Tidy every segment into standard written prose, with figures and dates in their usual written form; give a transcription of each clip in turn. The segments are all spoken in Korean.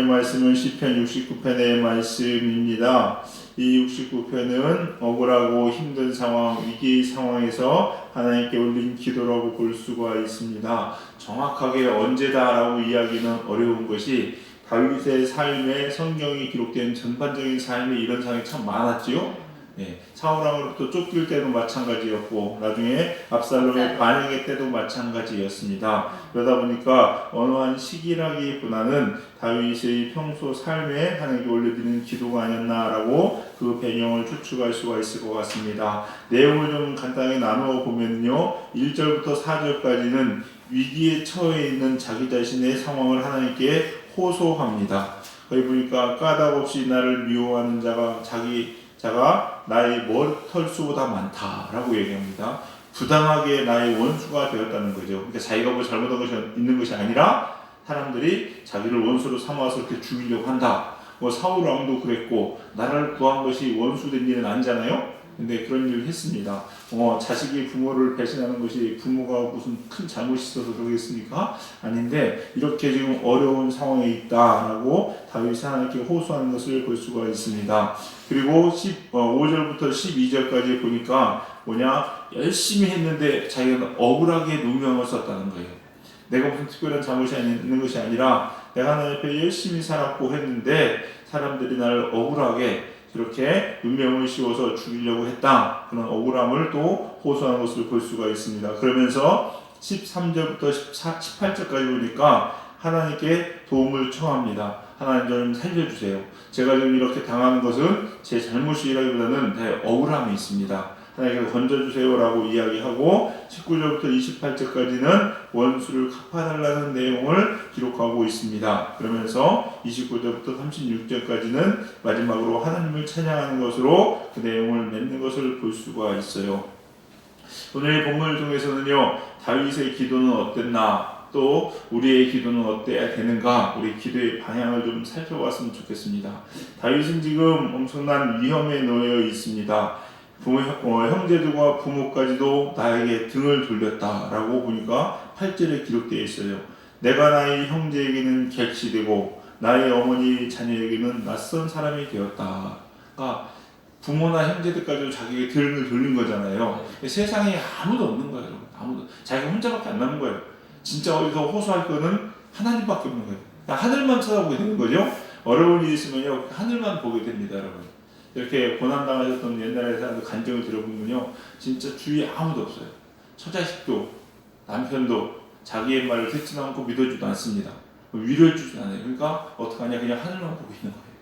오늘의 말씀은 시편 69편의 말씀입니다. 이 69편은 억울하고 힘든 상황, 위기 상황에서 하나님께 올린 기도라고 볼 수가 있습니다. 정확하게 언제다라고 이야기는 어려운 것이 다윗의 삶에 성경이 기록된 전반적인 삶에 이런 상황이 참 많았지요. 사울왕으로부터 쫓길 때도 마찬가지였고 나중에 압살롬의 반역의 때도 마찬가지였습니다. 그러다 보니까 어느 한 시기라기보다는 다윗의 평소 삶에 하나님께 올려드리는 기도가 아니었나라고 그 배경을 추측할 수가 있을 것 같습니다. 내용을 좀 간단히 나누어 보면요, 1절부터 4절까지는 위기에 처해 있는 자기 자신의 상황을 하나님께 호소합니다. 거기 보니까 까닭없이 나를 미워하는 자가 나의 머리털수보다 많다라고 얘기합니다. 부당하게 나의 원수가 되었다는 거죠. 그러니까 자기가 뭐 잘못한 것이 있는 것이 아니라 사람들이 자기를 원수로 삼아서 이렇게 죽이려고 한다. 뭐 사울 왕도 그랬고 나라를 구한 것이 원수된 일은 아니잖아요. 근데 그런 일을 했습니다. 자식이 부모를 배신하는 것이 부모가 무슨 큰 잘못이 있어서 그러겠습니까? 아닌데 이렇게 지금 어려운 상황에 있다라고 다윗이 하나님께 호소하는 것을 볼 수가 있습니다. 그리고 5절부터 12절까지 보니까 열심히 했는데 자기가 억울하게 누명을 썼다는 거예요. 내가 무슨 특별한 잘못이 있는 것이 아니라 내가 하나님 앞에 열심히 살았고 했는데 사람들이 나를 억울하게 이렇게 누명을 씌워서 죽이려고 했다. 그런 억울함을 또 호소하는 것을 볼 수가 있습니다. 그러면서 13절부터 18절까지 보니까 하나님께 도움을 청합니다. 하나님 좀 살려주세요. 제가 지금 이렇게 당하는 것은 제 잘못이라기보다는 내 억울함이 있습니다. 하나님께 건져주세요라고 이야기하고 19절부터 28절까지는 원수를 갚아달라는 내용을 기록하고 있습니다. 그러면서 29절부터 36절까지는 마지막으로 하나님을 찬양하는 것으로 그 내용을 맺는 것을 볼 수가 있어요. 오늘 본문을 통해서는요, 다윗의 기도는 어땠나, 또 우리의 기도는 어때야 되는가, 우리 기도의 방향을 좀 살펴봤으면 좋겠습니다. 다윗은 지금 엄청난 위험에 놓여 있습니다. 형제들과 부모까지도 나에게 등을 돌렸다라고 보니까 8절에 기록되어 있어요. 내가 나의 형제에게는 객시되고 나의 어머니 자녀에게는 낯선 사람이 되었다. 그러니까 부모나 형제들까지도 자기에게 등을 돌린 거잖아요. 세상에 아무도 없는 거예요. 아무도. 자기가 혼자밖에 안 남은 거예요. 진짜 어디서 호소할 거는 하나님밖에 없는 거예요. 그러니까 하늘만 쳐다보게 되는 거죠. 어려운 일이 있으면요, 하늘만 보게 됩니다, 여러분. 이렇게 고난당하셨던 옛날에 사람들 간증을 들어보면요, 진짜 주위에 아무도 없어요. 처자식도 남편도 자기의 말을 듣지 않고 믿어주지도 않습니다. 위로해 주지 않아요. 그러니까 어떡하냐, 그냥 하늘만 보고 있는 거예요.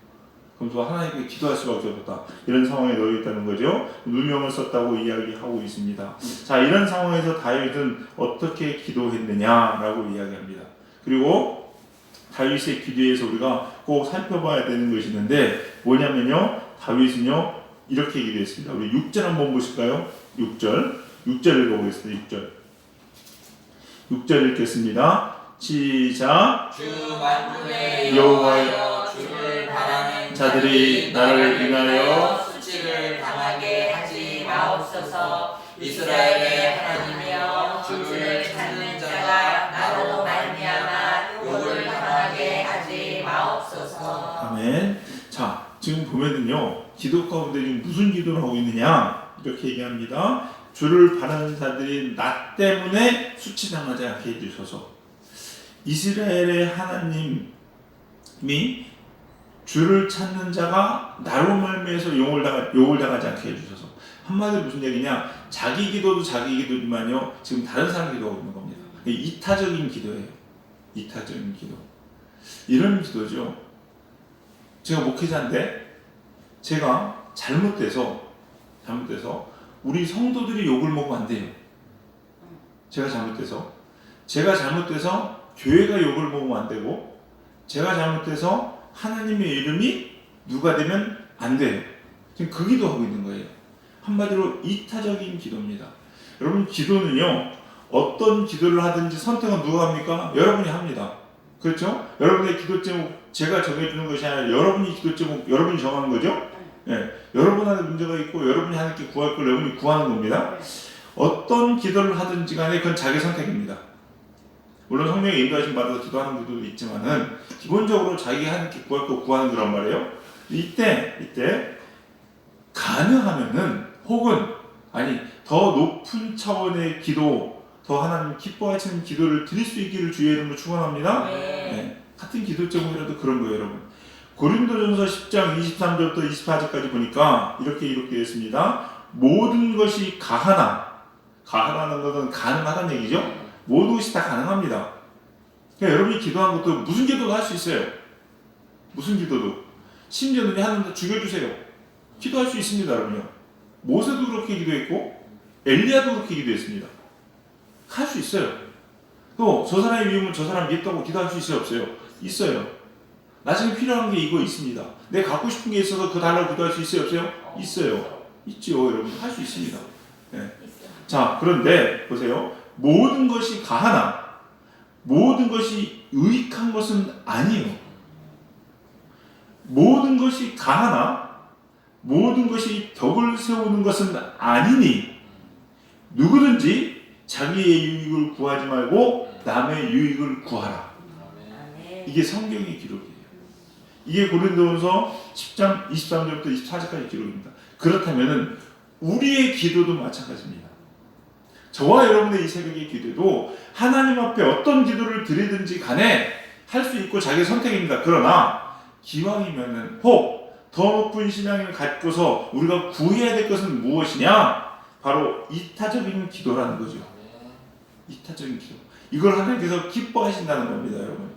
그럼 또 하나님께 기도할 수밖에 없다. 이런 상황에 놓여 있다는 거죠. 누명을 썼다고 이야기하고 있습니다. 자, 이런 상황에서 다윗은 어떻게 기도했느냐라고 이야기합니다. 그리고 다윗의 기도에서 우리가 꼭 살펴봐야 되는 것이 있는데 뭐냐면요, 다윗은요 이렇게 기도했습니다. 우리 6절 한번 보실까요? 6절 읽어보겠습니다. 6절 읽겠습니다. 시작. 주 만군의 여호와여, 주를 바라는 자들이 나를 인하여 수치를 당하게 하지 마옵소서. 이스라엘의 하나님이여, 주를 찾는 자가 나로 말미암아 욕을 당하게 하지 마옵소서. 아멘. 자, 지금 보면은요, 기도 가운데 지금 무슨 기도를 하고 있느냐 이렇게 얘기합니다. 주를 바라는 자들이 나 때문에 수치당하지 않게 해주소서. 이스라엘의 하나님이 주를 찾는 자가 나로 말미암아서 욕을 당하지 않게 해주소서. 한마디로 무슨 얘기냐, 자기 기도도 자기 기도지만요, 지금 다른 사람 기도하고 있는 겁니다. 이타적인 기도예요. 이타적인 기도. 이런 기도죠. 제가 목회자인데 제가 잘못돼서 우리 성도들이 욕을 먹으면 안 돼요. 제가 잘못돼서 교회가 욕을 먹으면 안 되고, 제가 잘못돼서 하나님의 이름이 누가 되면 안 돼요. 지금 그 기도하고 있는 거예요. 한마디로 이타적인 기도입니다. 여러분, 기도는요, 어떤 기도를 하든지 선택은 누가 합니까? 여러분이 합니다. 그렇죠? 여러분의 기도 제목 제가 정해주는 것이 아니라 여러분이 기도 제목 여러분이 정하는 거죠? 여러분한테 문제가 있고 여러분이 하나님께 구할 걸 여러분이 구하는 겁니다. 어떤 기도를 하든지 간에 그건 자기 선택입니다. 물론 성령의 인도하심 받아서 기도하는 분들도 있지만은 기본적으로 자기가 하나님께 구할 거 구하는 거란 말이에요. 이때 가능하면은 혹은 아니 더 높은 차원의 기도, 더 하나님 기뻐하시는 기도를 드릴 수 있기를 주의 이름으로 축원합니다. 네. 같은 기도 제목이라도 그런 거예요, 여러분. 고린도전서 10장 23절부터 24절까지 보니까 이렇게 되어 있습니다. 모든 것이 가하나는 것은 가능하다는 얘기죠. 모든 것이 다 가능합니다. 그러니까 여러분이 기도한 것도 무슨 기도도 할 수 있어요. 무슨 기도도. 심지어 눈이 하나님 죽여주세요. 기도할 수 있습니다, 여러분요. 모세도 그렇게 기도했고 엘리야도 그렇게 기도했습니다. 할 수 있어요. 또 저 사람이 미우면 저 사람 믿다고 기도할 수 있어요, 없어요? 있어요. 나중에 필요한 게 이거 있습니다. 내가 갖고 싶은 게 있어서 그거 달라고 기도할 수 있어요, 없어요? 있어요. 있죠, 여러분. 할 수 있습니다. 네. 자, 그런데 보세요. 모든 것이 가하나 모든 것이 유익한 것은 아니에요. 모든 것이 가하나 모든 것이 덕을 세우는 것은 아니니 누구든지 자기의 유익을 구하지 말고 남의 유익을 구하라. 이게 성경의 기록이에요. 이게 고린도전서 10장 23절부터 24절까지 기록입니다. 그렇다면 우리의 기도도 마찬가지입니다. 저와 여러분의 이 새벽의 기도도 하나님 앞에 어떤 기도를 드리든지 간에 할 수 있고 자기 선택입니다. 그러나 기왕이면은 혹 더 높은 신앙을 갖고서 우리가 구해야 될 것은 무엇이냐? 바로 이타적인 기도라는 거죠. 이타적인 기도. 이걸 하나님께서 기뻐하신다는 겁니다, 여러분.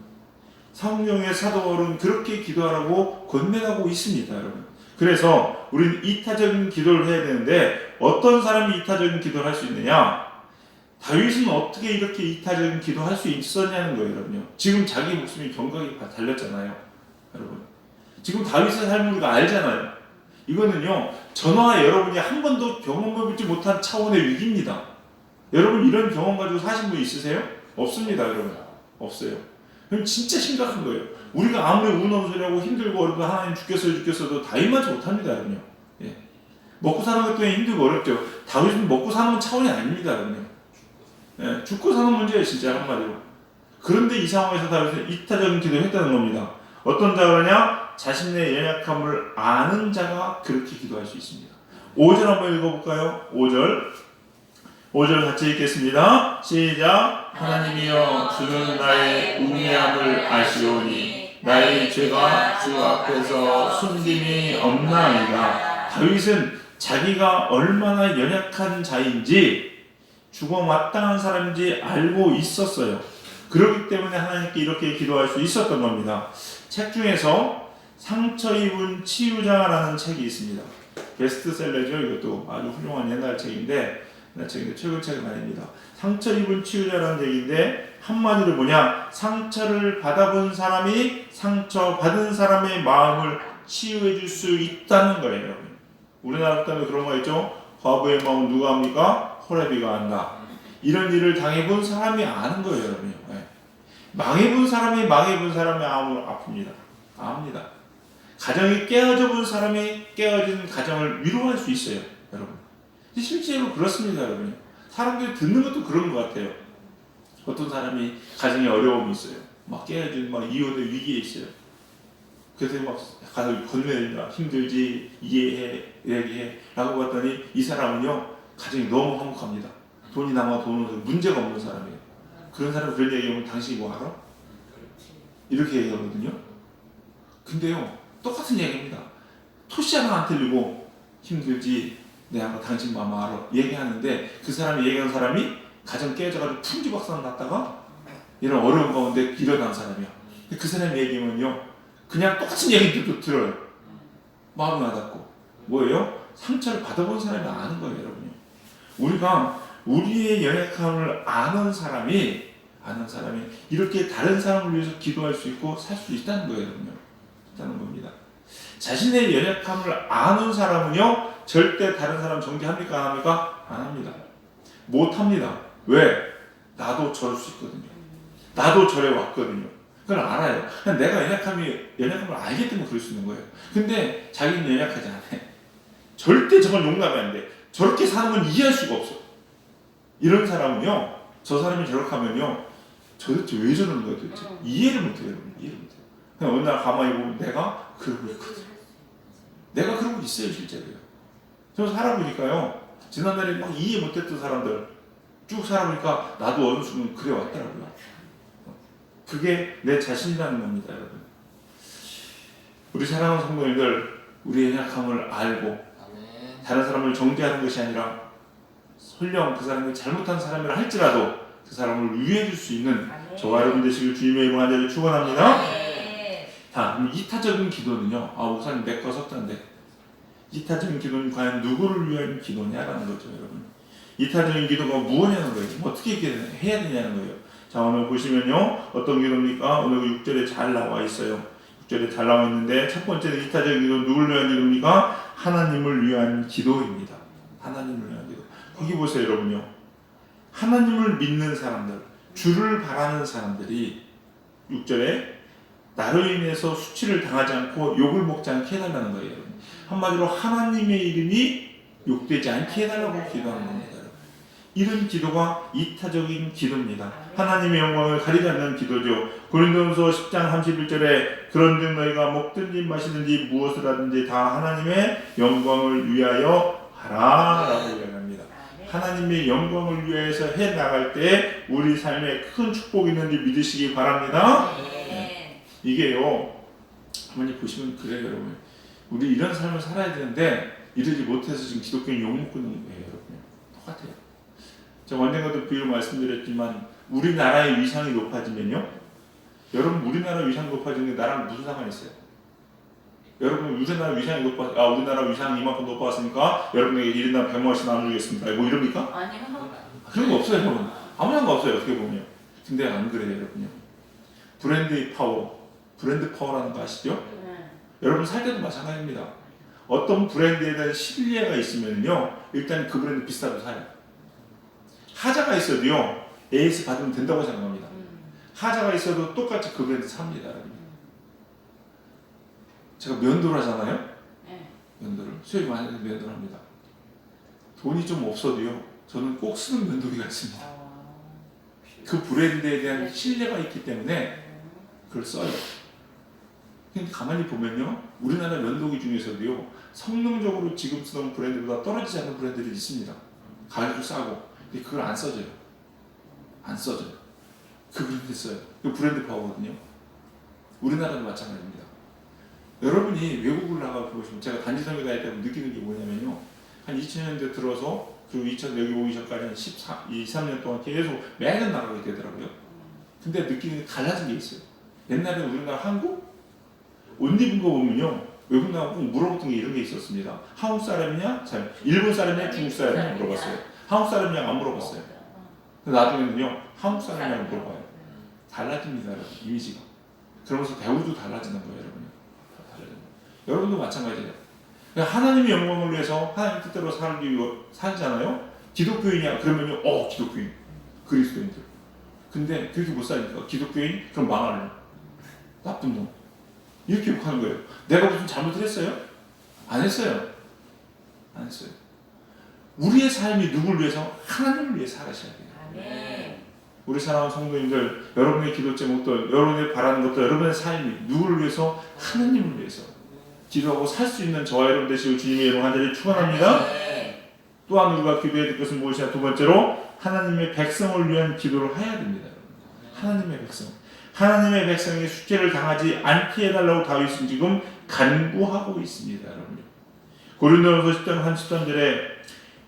성령의 사도 바울은 그렇게 기도하라고 권면하고 있습니다, 여러분. 그래서 우리는 이타적인 기도를 해야 되는데 어떤 사람이 이타적인 기도를 할 수 있느냐? 다윗은 어떻게 이렇게 이타적인 기도할 수 있었냐는 거예요, 여러분요. 지금 자기 목숨이 경각이 달렸잖아요, 여러분. 지금 다윗의 삶을 우리가 알잖아요. 이거는요, 저와 여러분이 한 번도 경험해보지 못한 차원의 위기입니다. 여러분 이런 경험 가지고 사신 분 있으세요? 없습니다, 여러분. 없어요. 그럼 진짜 심각한 거예요. 우리가 아무리 우는 소리하고 힘들고 어렵고 하나님 죽겠어도 다윗만치 못합니다, 여러분요. 예. 먹고 사는 것 때문에 힘들고 어렵죠. 다윗은 먹고 사는 차원이 아닙니다, 여러분요. 예. 죽고 사는 문제예요, 진짜 한마디로. 그런데 이 상황에서 다윗은 이타적인 기도를 했다는 겁니다. 어떤 자가 그러냐? 자신의 연약함을 아는 자가 그렇게 기도할 수 있습니다. 5절 한번 읽어볼까요? 5절 같이 읽겠습니다. 시작. 하나님이여 주는 나의 우매함을 아시오니 나의 죄가 주 앞에서 숨김이 없나이다. 다윗은 자기가 얼마나 연약한 자인지 죽어 마땅한 사람인지 알고 있었어요. 그렇기 때문에 하나님께 이렇게 기도할 수 있었던 겁니다. 책 중에서 상처 입은 치유자라는 책이 있습니다. 베스트셀러죠. 이것도 아주 훌륭한 옛날 책인데 최근 책은 아닙니다. 상처 입은 치유자라는 얘기인데 한마디로 뭐냐? 상처를 받아본 사람이 상처받은 사람의 마음을 치유해 줄 수 있다는 거예요, 여러분. 우리나라 때문에 그런 거 있죠? 과부의 마음은 누가 합니까? 호레비가 안다. 이런 일을 당해본 사람이 아는 거예요, 여러분. 네. 망해본 사람이 마음을 아픕니다. 압니다. 가정이 깨어져 본 사람이 깨어진 가정을 위로할 수 있어요, 여러분. 실제로 그렇습니다, 여러분. 사람들이 듣는 것도 그런 것 같아요. 어떤 사람이 가정에 어려움이 있어요. 막 깨어진 이혼의 위기에 있어요. 그래서 막 가서 건네린다. 힘들지, 이해해, 얘기해 라고 봤더니 이 사람은요, 가정이 너무 화목합니다. 돈이 남아 돈은 문제가 없는 사람이에요. 그런 사람 그런 얘기하면 당신이 뭐 알아? 이렇게 얘기하거든요. 근데요, 똑같은 얘기입니다. 토시 하나 안 틀리고 힘들지, 내가 당신 마음 알아 얘기하는데 그 사람이 얘기하는 사람이 가정 깨져가지고 풍지박산 났다가 이런 어려운 가운데 일어난 사람이야. 그 사람 얘기면요, 그냥 똑같은 얘기도 들어요. 마음이 와닿고. 뭐예요? 상처를 받아본 사람이 아는 거예요, 여러분요. 우리가 우리의 연약함을 아는 사람이 이렇게 다른 사람을 위해서 기도할 수 있고 살 수 있다는 거예요, 여러분요. 있다는 겁니다. 자신의 연약함을 아는 사람은요, 절대 다른 사람 정죄합니까? 안 합니까? 안 합니다. 못 합니다. 왜? 나도 저럴 수 있거든요. 나도 저래 왔거든요. 그걸 알아요. 그냥 내가 연약함을 알기 때문에 그럴 수 있는 거예요. 근데 자기는 연약하지 않아. 절대 저건 용납이 안 돼. 저렇게 사는 건 이해할 수가 없어. 이런 사람은요, 저 사람이 저렇게 하면요, 도대체 왜 저러는 거야 도대체? 이해를 못해요 여러분. 이해를 못해요. 그냥 어느 날 가만히 보면 내가 그러고 있거든. 내가 그러고 있어요 실제로요. 저 살아보니까요. 지난날에 막 이해 못했던 사람들 쭉 살아보니까 나도 어느 순간 그래 왔더라고요. 그게 내 자신이라는 겁니다 여러분. 우리 사랑하는 성도님들, 우리의 약함을 알고 다른 사람을 정죄하는 것이 아니라 설령 그 사람이 잘못한 사람이라 할지라도 그 사람을 위해 줄 수 있는 저와 여러분 되시길 주님의 이름 간절히 축원합니다. 자, 그럼 이타적인 기도는요. 목사님 내 거 섰던데. 이타적인 기도는 과연 누구를 위한 기도냐라는 거죠, 여러분. 이타적인 기도가 무엇이냐는 거예요. 어떻게 해야 되냐는 거예요. 자, 오늘 보시면요. 어떤 기도입니까? 오늘 6절에 잘 나와 있어요. 6절에 잘 나와 있는데 첫 번째는 이타적인 기도는 누구를 위한 기도입니까? 하나님을 위한 기도입니다. 하나님을 위한 기도. 거기 보세요, 여러분요. 하나님을 믿는 사람들, 주를 바라는 사람들이 6절에 나로 인해서 수치를 당하지 않고 욕을 먹지 않게 해달라는 거예요. 여러분. 한마디로 하나님의 이름이 욕되지 않게 해달라고 기도하는 겁니다. 여러분. 이런 기도가 이타적인 기도입니다. 하나님의 영광을 가리지 않는 기도죠. 고린도전서 10장 31절에 그런즉 너희가 먹든지 마시든지 무엇을 하든지 다 하나님의 영광을 위하여 하라 라고 이야기합니다. 하나님의 영광을 위해서 해 나갈 때 우리 삶에 큰 축복이 있는지 믿으시기 바랍니다. 이게요, 한번 보시면 그래요, 여러분. 우리 이런 삶을 살아야 되는데 이러지 못해서 지금 기독교인 욕먹고 있는 거예요, 여러분. 똑같아요. 제가 언젠가도 비유로 말씀드렸지만 우리나라의 위상이 높아지면요, 여러분 우리나라 위상이 높아지는 게 나랑 무슨 상관이 있어요? 여러분 우리나라 위상이 우리나라 위상이 이만큼 높아졌으니까 여러분에게 1인당 100만 원씩 나눠주겠습니다. 뭐 이럽니까? 아니요. 그런 거 없어요, 여러분. 아무 상관 없어요, 어떻게 보면. 근데 안 그래요, 여러분요. 브랜드의 파워, 브랜드 파워라는 거 아시죠? 여러분 살 때도 마찬가지입니다. 어떤 브랜드에 대한 신뢰가 있으면요, 일단 그 브랜드 비싸도 사요. 하자가 있어도요, AS 받으면 된다고 생각합니다. 하자가 있어도 똑같이 그 브랜드 삽니다, 여러분. 제가 면도를 하잖아요. 면도를 수요일 많이 해서 면도를 합니다. 돈이 좀 없어도요, 저는 꼭 쓰는 면도기가 있습니다. 그 브랜드에 대한 신뢰가 있기 때문에 그걸 써요. 근데 가만히 보면요, 우리나라 면도기 중에서도요, 성능적으로 지금 쓰던 브랜드보다 떨어지지 않는 브랜드들이 있습니다. 가격도 싸고. 근데 그걸 안 써져요. 안 써져요. 그 브랜드 써요. 그 브랜드 파워거든요. 우리나라도 마찬가지입니다. 여러분이 외국을 나가 보시면, 제가 단지성에 다닐 때 느끼는 게 뭐냐면요, 한 2000년대 들어서 그리고 2000 여기 오기 전까지 한 13년 동안 계속 매년 나가게 되더라고요. 근데 느끼는 게 달라진 게 있어요. 옛날에 우리나라 한국 옷 입은 거 보면요, 외국 나가고 물어봤던 게 이런 게 있었습니다. 한국 사람이냐, 일본 사람이냐, 중국 사람이냐 물어봤어요. 한국 사람이냐 안 물어봤어요. 나중에는요, 한국 사람이냐 물어봐요. 달라집니다, 여러분. 이미지가. 그러면서 배우도 달라지는 거예요, 여러분. 여러분도 마찬가지예요. 하나님의 영광을 위해서 하나님 뜻대로 살잖아요. 기독교인이야 그러면요, 기독교인, 그리스도인들. 근데 그렇게 못 사니까 기독교인 그럼 망할래, 나쁜 놈, 이렇게 욕하는 거예요. 내가 무슨 잘못을 했어요? 안 했어요. 안 했어요. 우리의 삶이 누구를 위해서? 하나님을 위해 살아셔야 돼요. 우리 사랑하는 성도님들, 여러분의 기도 제목도, 여러분의 바라는 것도, 여러분의 삶이 누구를 위해서? 하나님을 위해서 기도하고 살 수 있는 저와 여러분 되시고 주님의 이름 간절히 축원합니다. 또한 우리가 기도해야 될 것은 무엇이냐? 두 번째로 하나님의 백성을 위한 기도를 해야 됩니다. 하나님의 백성, 하나님의 백성이 수치를 당하지 않게 해달라고 다윗은 지금 간구하고 있습니다, 여러분. 고린도전서 10장 33절에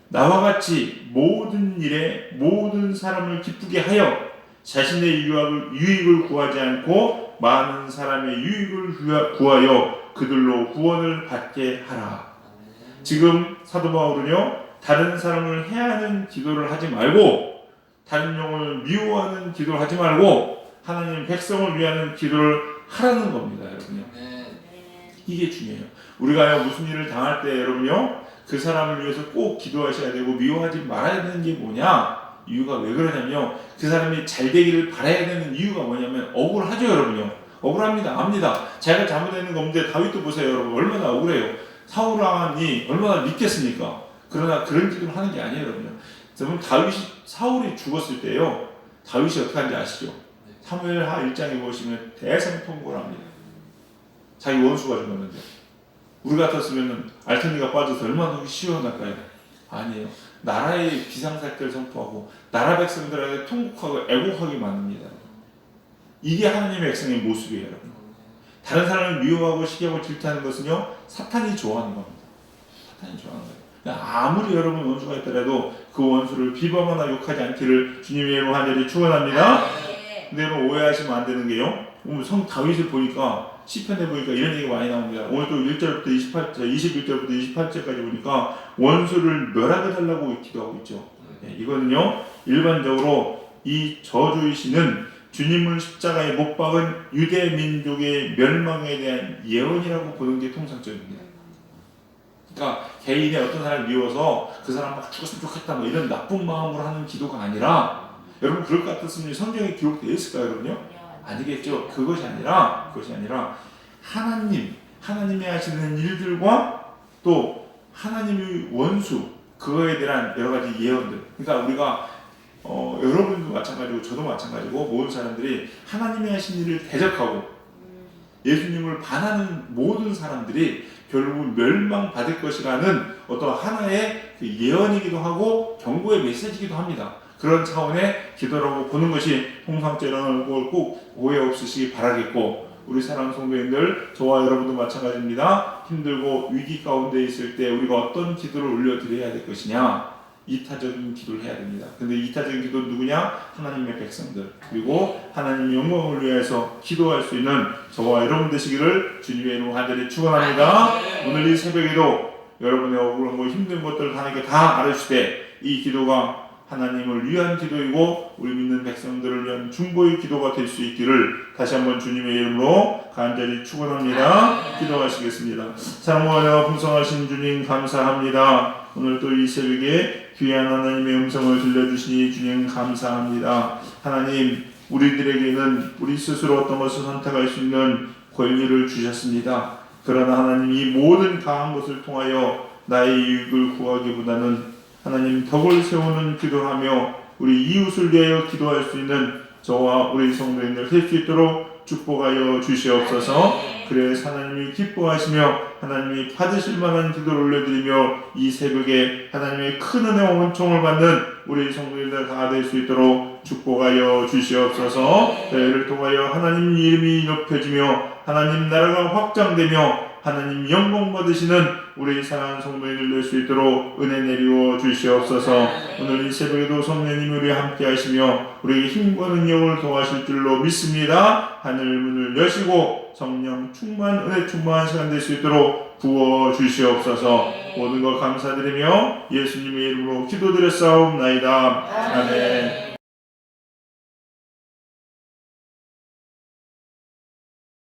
나와 같이 모든 일에 모든 사람을 기쁘게 하여 자신의 유익을 구하지 않고 많은 사람의 유익을 구하여 그들로 구원을 받게 하라. 지금 사도 바울은요, 다른 사람을 해하는 기도를 하지 말고, 다른 영혼을 미워하는 기도를 하지 말고 하나님 백성을 위하는 기도를 하라는 겁니다, 여러분요. 이게 중요해요. 우리가 무슨 일을 당할 때 여러분요, 그 사람을 위해서 꼭 기도하셔야 되고 미워하지 말아야 되는 게 뭐냐? 이유가 왜 그러냐면요, 그 사람이 잘 되기를 바라야 되는 이유가 뭐냐면 억울하죠, 여러분요. 억울합니다. 압니다. 자기가 잘못했는 건데 다윗도 보세요, 여러분. 얼마나 억울해요. 사울 왕이 얼마나 믿겠습니까? 그러나 그런 기도를 하는 게 아니에요, 여러분요. 여러분, 사울이 죽었을 때요, 다윗이 어떻게 하는지 아시죠? 사무엘하 1장에 보시면 대성통곡합니다. 자기 원수가 죽었는데 우리 같았으면 알탱이가 빠져서 얼마나 속이 시원할까요? 아니에요. 나라의 비상사태를 선포하고 나라 백성들에게 통곡하고 애곡하기 마련입니다. 이게 하나님의 백성의 모습이에요, 여러분. 다른 사람을 미워하고 시기하고 질투하는 것은요, 사탄이 좋아하는 겁니다. 사탄이 좋아하는 거예요. 그러니까 아무리 여러분 원수가 있더라도 그 원수를 비방하거나 욕하지 않기를 주님의 이름으로 간절히 축원합니다. 근데 여러분 오해하시면 안 되는 게요, 오늘 성 다윗을 보니까 시편에 보니까 이런 얘기가 많이 나옵니다. 오늘 또 1절부터 28절, 21절부터 28절까지 보니까 원수를 멸하게달라고 기도하고 있죠. 이거는요, 일반적으로 이 저주이시는 주님을 십자가에 못 박은 유대 민족의 멸망에 대한 예언이라고 보는 게 통상적입니다. 그러니까 개인이 어떤 사람을 미워서 그 사람 막 죽었으면 좋겠다 뭐 이런 나쁜 마음으로 하는 기도가 아니라, 여러분 그럴 것 같았으면 성경에 기록되어 있을까요, 여러분요? 아니겠죠. 그것이 아니라 하나님이 하시는 일들과 또 하나님의 원수, 그거에 대한 여러 가지 예언들. 그러니까 우리가 여러분도 마찬가지고 저도 마찬가지고 모든 사람들이 하나님이 하신 일을 대적하고 예수님을 반하는 모든 사람들이 결국은 멸망받을 것이라는 어떤 하나의 그 예언이기도 하고 경고의 메시지이기도 합니다. 그런 차원의 기도라고 보는 것이 통상적이라는 걸 꼭 오해 없으시기 바라겠고, 우리 사랑하는 성도님들, 저와 여러분도 마찬가지입니다. 힘들고 위기 가운데 있을 때 우리가 어떤 기도를 올려드려야 될 것이냐, 이타적인 기도를 해야 됩니다. 근데 이타적인 기도는 누구냐? 하나님의 백성들, 그리고 하나님의 영광을 위해서 기도할 수 있는 저와 여러분 되시기를 주님의 이름으로 간절히 축원합니다. 오늘 이 새벽에도 여러분의 억울하고 힘든 것들을 하나님께 다 알아주시되, 이 기도가 하나님을 위한 기도이고 우리 믿는 백성들을 위한 중보의 기도가 될 수 있기를 다시 한번 주님의 이름으로 간절히 축원합니다. 기도하시겠습니다. 사랑하며 풍성하신 주님 감사합니다. 오늘 또 이 새벽에 귀한 하나님의 음성을 들려주시니 주님 감사합니다. 하나님, 우리들에게는 우리 스스로 어떤 것을 선택할 수 있는 권리를 주셨습니다. 그러나 하나님, 이 모든 강한 것을 통하여 나의 이익을 구하기보다는 하나님 덕을 세우는 기도를 하며 우리 이웃을 위하여 기도할 수 있는 저와 우리 성도님들 될 수 있도록 축복하여 주시옵소서. 그래 하나님이 기뻐하시며 하나님이 받으실 만한 기도를 올려드리며 이 새벽에 하나님의 큰 은혜와 은총을 받는 우리 성도님들 다 될 수 있도록 축복하여 주시옵소서. 저희를 통하여 하나님 이름이 높여지며 하나님 나라가 확장되며 하나님 영광 받으시는 우리 사랑하는 성도님들 될 수 있도록 은혜 내리워 주시옵소서. 오늘 이 새벽에도 성령님이 우리와 함께 하시며 우리에게 힘과 능력을 더하실 줄로 믿습니다. 하늘 문을 여시고 성령 충만, 은혜 충만한 시간 될 수 있도록 부어 주시옵소서. 모든 것 감사드리며 예수님의 이름으로 기도드렸사옵나이다. 아멘.